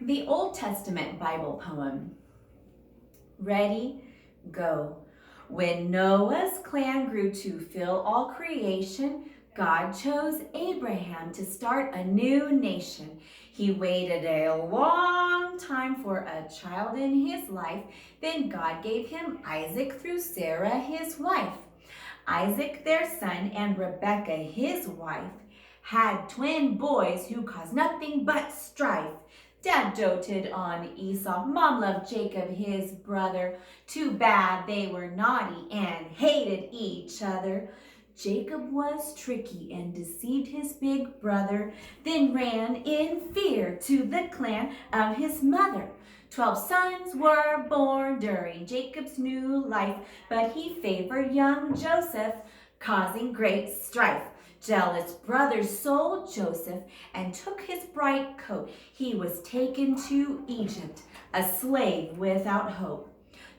The Old Testament Bible poem. Ready, go. When Noah's clan grew to fill all creation, God chose Abraham to start a new nation. He waited a long time for a child in his life. Then God gave him Isaac through Sarah, his wife. Isaac, their son, and Rebekah, his wife, had twin boys who caused nothing but strife. Dad doted on Esau, Mom loved Jacob, his brother. Too bad they were naughty and hated each other. Jacob was tricky and deceived his big brother, then ran in fear to the clan of his mother. 12 sons were born during Jacob's new life, but he favored young Joseph, causing great strife. Jealous brothers sold Joseph and took his bright coat. He was taken to Egypt, a slave without hope.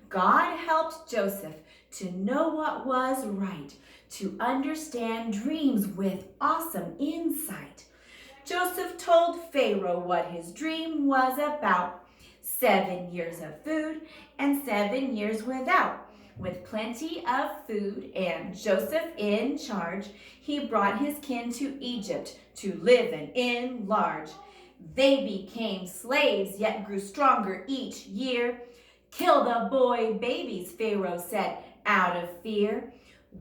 God helped Joseph to know what was right, to understand dreams with awesome insight. Joseph told Pharaoh what his dream was about. 7 years of food and 7 years without. With plenty of food and Joseph in charge, he brought his kin to Egypt to live and enlarge. They became slaves, yet grew stronger each year. Kill the boy babies, Pharaoh said, out of fear.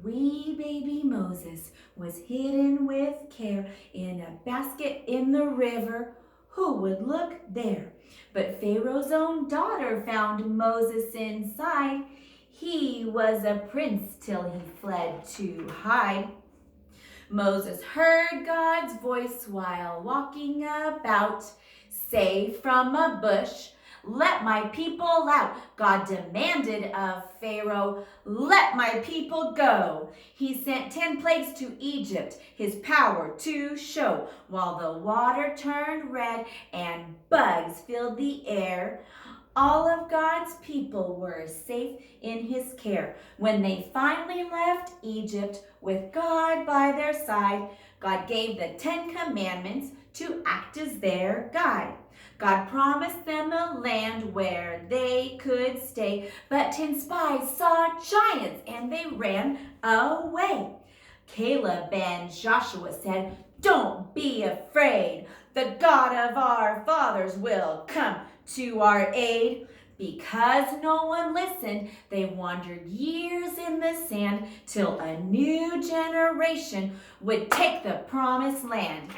Wee baby Moses was hidden with care in a basket in the river. Who would look there? But Pharaoh's own daughter found Moses inside. He was a prince till he fled to hide. Moses heard God's voice while walking about. Say from a bush, "Let my people out." God demanded of Pharaoh, "Let my people go." He sent 10 plagues to Egypt, his power to show, while the water turned red and bugs filled the air. All of God's people were safe in his care. When they finally left Egypt with God by their side, God gave the 10 commandments to act as their guide. God promised them a land where they could stay, but 10 spies saw giants and they ran away. Caleb and Joshua said, "Don't be afraid. The God of our fathers will come to our aid." Because no one listened, they wandered years in the sand till a new generation would take the promised land.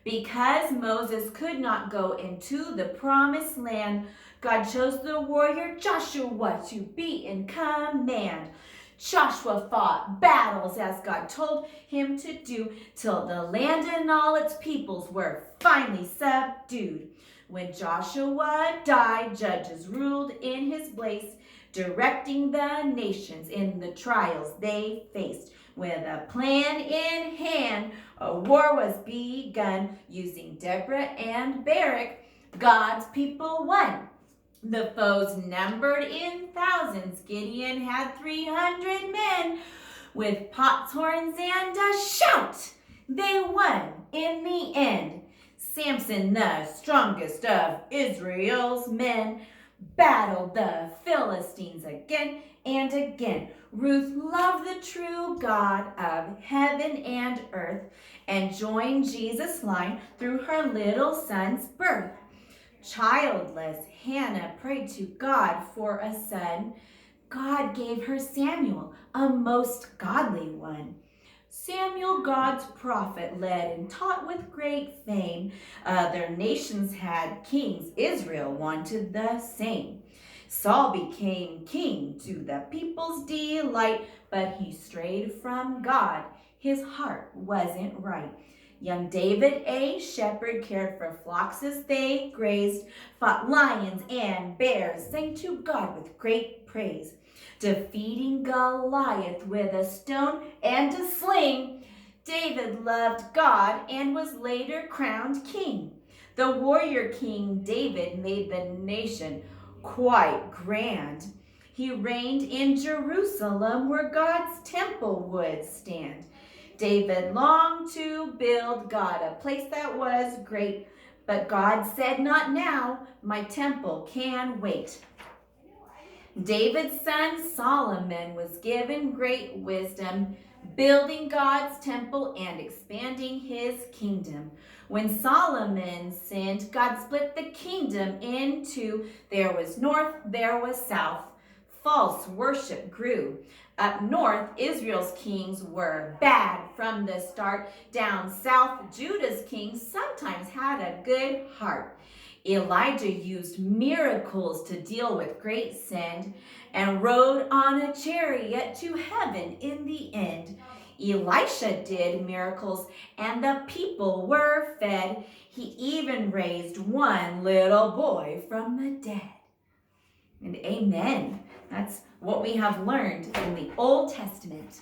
Because Moses could not go into the promised land, God chose the warrior Joshua to be in command. Joshua fought battles as God told him to do, till the land and all its peoples were finally subdued. When Joshua died, judges ruled in his place, directing the nations in the trials they faced. With a plan in hand, a war was begun. Using Deborah and Barak, God's people won. The foes numbered in thousands. Gideon had 300 men. With pots, horns, and a shout, they won in the end. Samson, the strongest of Israel's men, battled the Philistines again and again. Ruth loved the true God of heaven and earth and joined Jesus' line through her little son's birth. Childless Hannah prayed to God for a son. God gave her Samuel, a most godly one. Samuel, God's prophet, led and taught with great fame. Other nations had kings. Israel wanted the same. Saul became king to the people's delight, but he strayed from God. His heart wasn't right. Young David, a shepherd, cared for flocks as they grazed, fought lions and bears, sang to God with great praise. Defeating Goliath with a stone and a sling, David loved God and was later crowned king. The warrior King David made the nation quite grand. He reigned in Jerusalem where God's temple would stand. David longed to build God a place that was great, But God said, not now, my temple can wait. David's son Solomon was given great wisdom, building God's temple and expanding his kingdom. When Solomon sinned, God split the kingdom in two. There was north, there was south. False worship grew. Up north, Israel's kings were bad from the start. Down south, Judah's kings sometimes had a good heart. Elijah used miracles to deal with great sin and rode on a chariot to heaven in the end. Elisha did miracles and the people were fed. He even raised one little boy from the dead. And amen. That's what we have learned in the Old Testament.